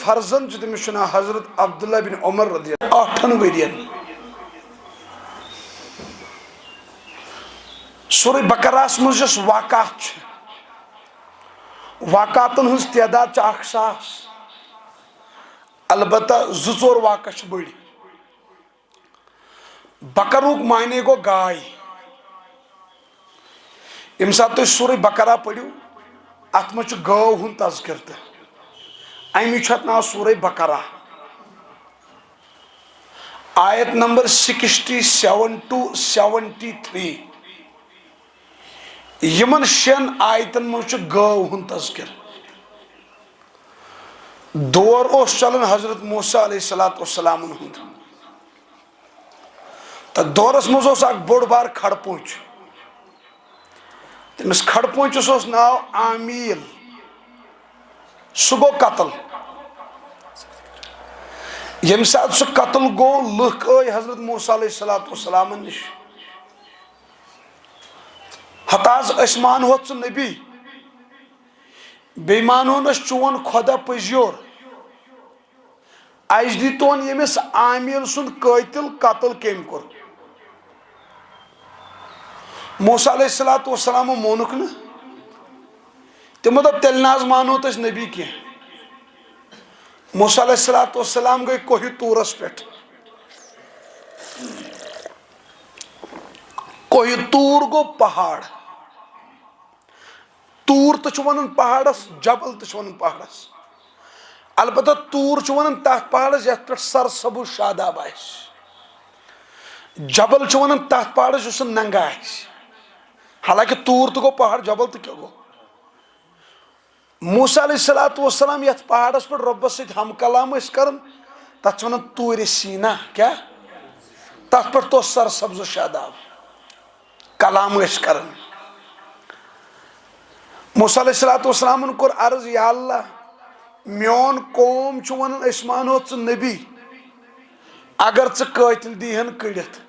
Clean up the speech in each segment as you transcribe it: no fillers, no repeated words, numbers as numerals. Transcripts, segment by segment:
فرزند تمس ناو حضرت عبداللہ بن عمر رضی اللہ 8 ورین سورہ بقرہس مز یس واقعات واقعاتن ہز تعداد 1000 البتہ 2-4 واقع بڑی بقرک معنی گو گائے یم سات تھی سورہ بقرہ پڑھو ات مز گو ہند تذکر تہ امی ات ناو سورہ بقرہ آیت نمبر 67 to 73 یمن 6 آیتن مز گو ہند تذکر دور اوس چلان حضرت موسیٰ علیہ السلام ہند تو دورس مز اک بوڑ بار کھڑ پوچھ تمس کھڑ پوچھس اوس ناو عامیل سہ گو قتل یم سات سہ قتل گو لکھ آئی حضرت موسیٰ علیہ السلام نش ہتاز اس مانہوت سہ نبی بی مانہون اس چون خدا پزیور اج دیتون یمس عامیل سن قاتل قتل کم کور موسیٰ علیہ السلام مونک نا تمو دپ تیل ناز مانہوت اس نبی کی موسیٰ علیہ السلام گئی کوہ تورس پیٹھ کوہ تور گو پہاڑ تور تو ونان پہاڑس جبل تو ونان پہاڑس البتہ تور ونان تحت پہاڑس یتھ پہ سرسبز شاداب آس جبل ونان تحت پہاڑس اس ننگا آس حالانکہ تور تو گو پہاڑ جبل تو کیا گو موسیٰ علیہ السلام یتھ پہاڑس پہ ربس ست ہم کلام اس کرن تتھ ونان تور سینا کیا تتھ پہ تو سرسبز شاداب کلام اس کرن موسیٰ علیہ السلام کور عرض یا اللہ میون قوم چھ ونان اس مانہوت ژٕ نبی اگر ژٕ قاتل دیہن کڑتھ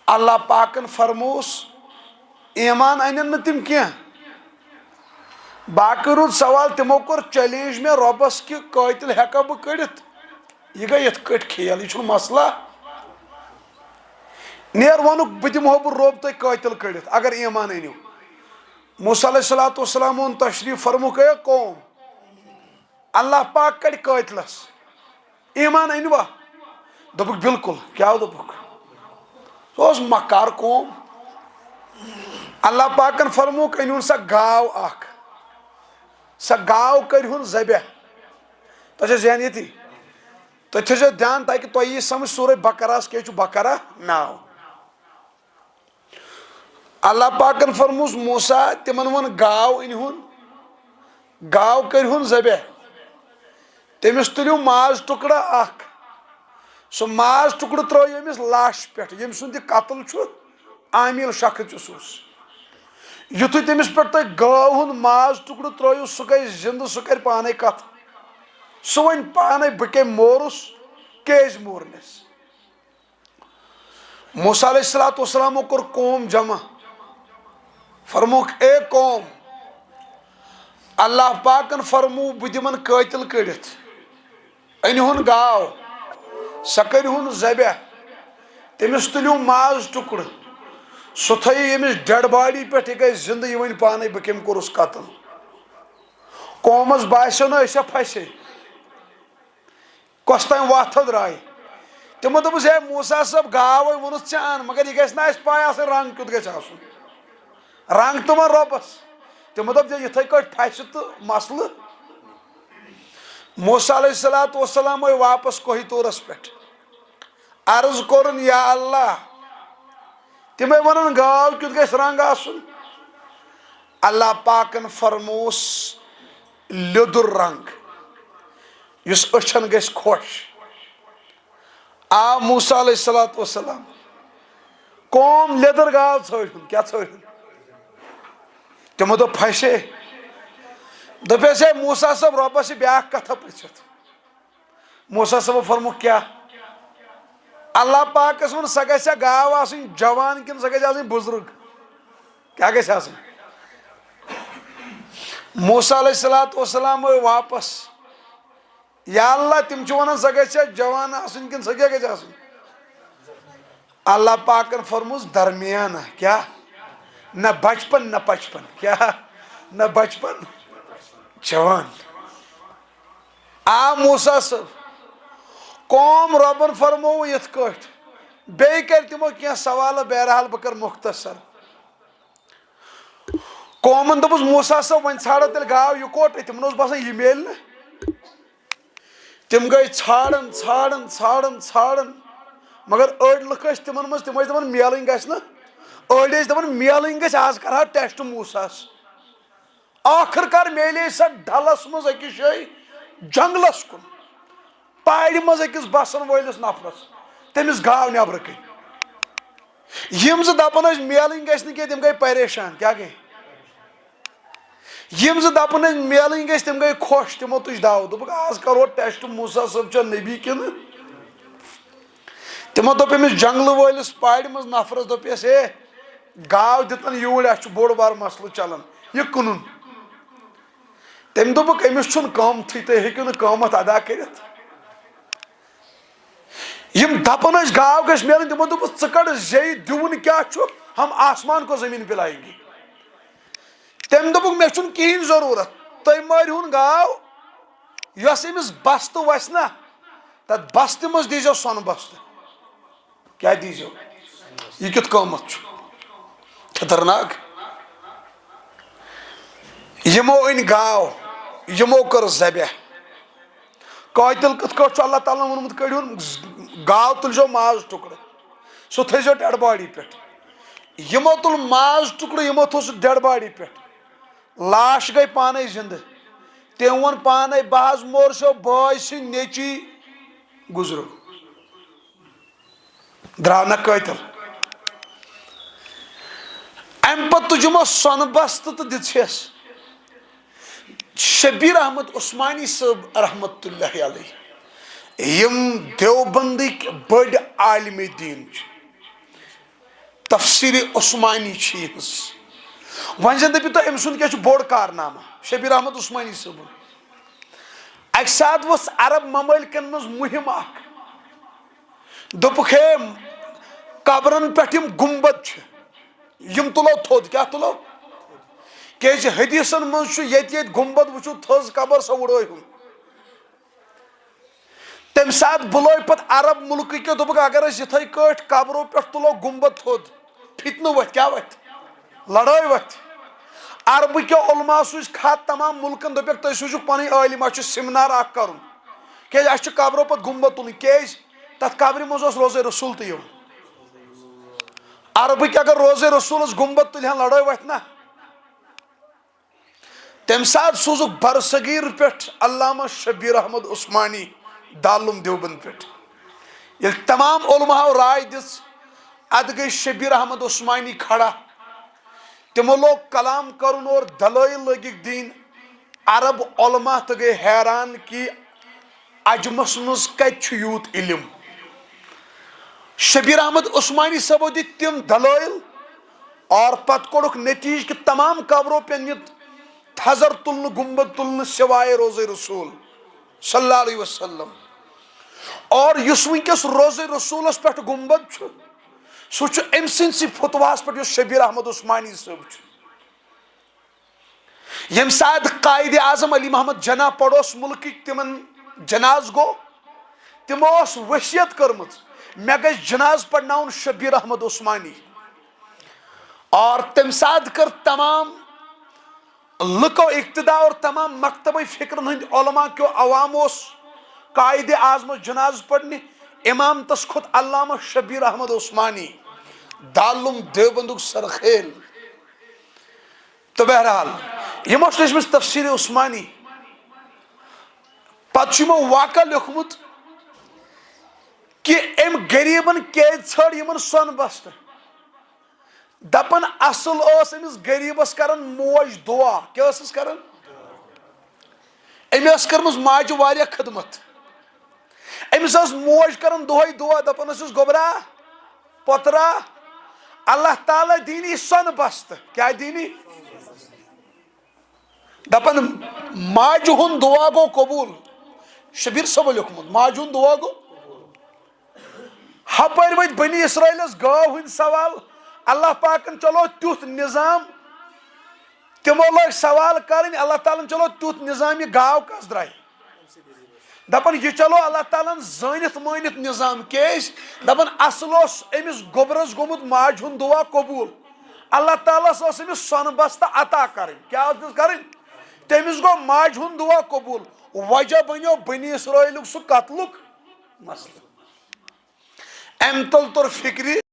اللہ پاکن فرموس ایمان انن نہ تم کی باقی رود سوال تمو کور چیلنج میں ربس کہ قاتل ہیکا بہ کڑتھ یہ گئی یت کٹ کھیل یہ مسئلہ نیر ونک بہ دمہو بہ رب تہ قاتل کڑتھ اگر ایمان انیو موسیٰ علیہ السلام تشریف فرموک اے قوم اللہ پاک کڑ قاتلس ایمان انوا دپک بالکل کیا دپک سہ مکار قوم اللہ پاکن فرموک انہون سا گاو اخ سا گاو کرہون ذبح تہ ذہن یتی تھی تھو دھیان تاکہ تہ یہ سمجھ سورہ بقرہ کی بقرہ ناو اللہ پاکن فرموس موسیٰ تمن ون گاو انہون گاو کرہون ذبح تمس تلیو ماز ٹکڑا اخ سو ماز ٹکڑ ترو یمس لاش پہ یم سند قتل عامل شخص یتھے تمس پہ تھی گاو ہند ماز ٹکڑ ترو سہ گئی زندہ سہ کر پانے کت سہ ون پانے بہ کم مورس کیز مورنس موسیٰ علیہ السلام کور قوم جمع فرموک اے قوم اللہ پاکن فرمو بہ دمن قاتل کڑتھ انہون گاو سہ کرہون ذبح تمس تلیو ماز ٹکڑ سہ تھو یمس ڈیڈ باڈی پہ یہ گئی زندہ یہ ون پانے بہ کم کورس قتل قومس باسیو نا أسے پھسے کس تین وتھ درائے تمو دپس ہے موسیٰ صاحب گاو وونس ژےٚ ان مگر یہ گژھِ نا اَسہِ پاے آسٕنۍ رنگ کیُتھ گژھِ آسُن رنگ تو ون رۄبس تمو دپ یتھے کٲٹھۍ پھسہِ تہٕ مسلہٕ موسیٰ علیہ السلام آے واپس کوہ تورس پہ عرض کورن یا اللہ تمے ونان گاو کیُتھ گژھِ رنگ آسُن اللہ پاکن فرموس لیودُر رنگ یس أچھن گژھِ خۄش آو موسیٰ علیہ السلام قوم لیدر گاو ژھٲرہُن کیا ژھٲرہُن تمو دپ پھسے دپیس ہے موسیٰ صاحب رۄبس چھِ بیاکھ کتھا پرژھِتھ موسیٰ صاحب فرموک کیا اللہ پاکس ون سہ گژھیا گاو آسٕنۍ جوان کن سہ گژھِ آسٕنۍ بزرگ کیا گژھِ آسٕنۍ موسیٰ علیہ السلام آے واپس یا اللہ تم ونان سا گھا جوان آسن کن سا کیا گھس آسن اللہ پاکن فرموس درمیانہ کیا نہ بچپن نہ پچپن کیا نہ بچپن جوان آ موسیٰ صاحب قوم ربن فرمو یت کٹ بے کر تمو کیا سوال بہرحال بہ کر مختصر قومن دپس موسیٰ صاحب ون ژھانڈو تیل گاو یکوٹ تمن اوس باسان یہ میل نا تم گئی ژھانڈن ژھانڈن ژھانڈن ژھانڈن مگر أڑ لُکھ ٲسۍ تمن منٛز تم ٲسۍ دپان میلٕنۍ گژھِ نہٕ أڑۍ ٲسۍ دپان میلٕنۍ گژھِ آز کرہا ٹیسٹ موساہس آخر کار میلے سۄ ڈلس منٛز أکِس جایہِ جنگلس کُن پارِ منٛز أکِس بسن وٲلِس نفرس تٔمِس گاو نٮ۪برٕ کٔنۍ یِم زٕ دپان ٲسۍ میلٕنۍ گژھِ نہٕ کینٛہہ تِم گٔے پریشان کیاہ گٔے یم زٕ دپان ٲسۍ میلٕنۍ گژھِ تِم گٔے خۄش تِمو تُج داو دوٚپُکھ آز کرو ٹیسٹ موسیٰ صٲب چھا نبی کِنہٕ تمو دوٚپ أمِس جنگلہٕ وٲلِس پارِ منٛز نفرس دوٚپیس ہے گاو دِتن یوٗرۍ اَسہِ چھُ بوٚڑ بار مسلہٕ چلان یہِ کٕنُن تٔمۍ دوٚپُکھ أمِس چھُنہٕ قۭمتھٕے تُہۍ ہیٚکِو نہٕ قۭمتھ ادا کٔرِتھ یم دپان ٲسۍ گاو گژھِ میلٕنۍ تِمو دوٚپُکھ ژٕ کڑ زیٚیہِ دیوُن کیاہ چھُ ہم آسمان کو زٔمیٖن پِلاییں گے تٔمۍ دوٚپُکھ مےٚ چھُنہٕ کِہینۍ ضروٗرت تُہۍ مٲرۍہُن گاو یۄس أمِس بستہٕ وسہِ نا تتھ بستہِ منٛز دیٖزیو سۄنہٕ بستہٕ کیا دیٖزیو یہِ کیُتھ قۭمتھ چھُ خطرناک یمو أنۍ گاو یمو کٔر ذبح قٲتِل کِتھ کٲٹھۍ چھُ اللہ تعالیٰ ہن ووٚنمُت کٔڑۍہُن گاو تُلزیو ماز ٹُکڑٕ سُہ تھٲیزیو ڈیڈ باڈی پٮ۪ٹھ یمو تُل ماز ٹُکڑٕ یمو تھوٚو سُہ ڈیڈ باڈی پٮ۪ٹھ لاش گٔے پانے زندٕ تٔمۍ ووٚن پانے بہٕ حظ مورسیو بٲے سٕنٛدۍ نیٚچی گُزریو درٛاو نہ قٲتِل امہِ پتہٕ تُج یِمو سۄنہٕ بستہٕ تہٕ دِژہس شبیر احمد عثمانی صٲب رحمتہ اللہ علیہ یم دیوبندٕکۍ بٔڑۍ عالمِ دیٖن چھِ تفسیٖرِ عثمانی چھِ یِہٕنٛز وۄنۍ زن دٔپِو تُہۍ أمۍ سُنٛد کیاہ چھُ بوٚڑ کارنامہ شبیر احمد عثمانی صٲبُن اکہِ ساتہٕ ؤژھ عرب ممٲلکن منٛز مُہم اکھ دوٚپُکھ ہے قبرن پٮ۪ٹھ یِم گُمبد چھِ یم تُلو تھوٚد کیاہ تُلو کیازِ حدیثن منٛز چھُ ییٚتہِ ییٚتہِ گُمبد وٕچھو تھٔز قبر سۄ وٕڑٲیہُن تمہِ ساتہٕ بُلٲے پتہٕ عرب مُلکٕکیو دوٚپُکھ اگر أسۍ یِتھٕے کٲٹھۍ قبرو پٮ۪ٹھ تُلو گُمبد تھوٚد فِتنہٕ وتھِ کیاہ وتھِ لڑٲے وتھِ عربٕکیو علما سوٗزۍ خط تمام مُلکن دوٚپکھ تُہۍ سوٗزِو پنٕنۍ عٲلم اسہِ چھُ سیمنار اکھ کرُن کیازِ اسہِ چھُ قبرو پتہٕ گُمبد تُلٕنۍ کیازِ تتھ قبرِ منٛز اوس روزے رسول تہِ یِوان عربٕکۍ اگر روزے رسولس گُمبد تُلہِ ہن لڑٲے وتھِ نا تمہِ ساتہٕ سوٗزُکھ برصغیٖر پٮ۪ٹھ علامہ شبیر احمد عثمانی دارالعلوم دیوبند پٮ۪ٹھ ییٚلہِ تمام علماہو راے دِژ ادٕ گٔے شبیر احمد عثمانی کھڑا تمو لوگ کلام کرُن اور دلٲیل لٲگِکھ دِنۍ عرب علما تہٕ گٔے حیران کہِ عجمس منٛز کتہِ چھُ یوٗت علم شبیر احمد عثمانی صٲبو دِتۍ تِم دلٲیل اور پتہٕ کوٚڑُکھ نتیٖجہٕ کہِ تمام قبرو پیٚن یہِ تھزر تُلنہٕ گُمبد تُلنہٕ سوائے روزے رسول صلی اللہ علیہ وسلم اور یُس وٕنکیٚس روزے رسولس پٮ۪ٹھ گُمبد چھُ سُہ چھُ أمۍ سٕنٛدسٕے فتواہس پٮ۪ٹھ یُس شبیر احمد عثمانی صٲب چھُ ییٚمہِ ساتہٕ قائدِ اعظم علی محمد جناح پڑوس مُلکٕکۍ تِمن جناز گوٚو تِمو ٲس ؤصیت کٔرمٕژ مےٚ گژھِ جناز پرناوُن شبیر احمد عثمانی اور تمہِ ساتہٕ کٔر تمام لُکو اقتدا اور تمام مکتبے فکرن ہٕنٛدۍ علما کیو عوام اوس قائدِ اعظمس جناز پرنہِ امامتس کھوٚت علامہ شبیر احمد عثمانی دارالعلوم دیوبندُک سرخیل تہٕ بہرحال یِمو چھُ لیچھمٕژ تفسیٖرِ عثمانی پتہٕ چھُ یِمو واقعہ لیوٚکھمُت کہِ أمۍ غریٖبن کیازِ ژھٲر یِمن سۄنہٕ بستہٕ دپان اصل ٲس أمِس غریٖبس کران موج دعا کیاہ ٲسٕس کران أمۍ ٲس کٔرمٕژ ماجہِ واریاہ خدمت أمِس ٲس موج کران دۄہے دعا دپان ٲسٕس گوٚبرا پۄترا اللہ تعالیٰ دِینی سۄنہٕ بستہٕ کیاہ دِینی دپان ماجہِ ہُنٛد دعا گوٚو قبوٗل شبیر صٲبو لیوکھمُت ماجہِ ہُنٛد دُعا گوٚو ہپٲرۍ ؤتھۍ بنی اسرٲیلس گٲو ہٕنٛدۍ سوال اللہ پاکن چلو تیُتھ نظام تمو لٲگۍ سوال کرٕنۍ اللہ تعالیٰ چلو تیُتھ نظام یہِ گاو کس درٛایہِ دپان یہِ چلو اللہ تعالیٰ زٲنِتھ مٲنِتھ نظام کیازِ دپان اصل اوس أمِس گوٚبرس گوٚمُت ماجہِ ہُنٛد دُعا قبوٗل اللہ تعالیٰ ہس ٲس أمِس سۄنہٕ بستہٕ عطا کرٕنۍ کیٛاہ ٲسٕس کرٕنۍ تٔمِس گوٚو ماجہِ ہُنٛد دُعا قبوٗل وجہ بنیو بنی اسرٲیلُک سُہ قتلُک مسلہٕ امہِ تل توٚر فِکرِ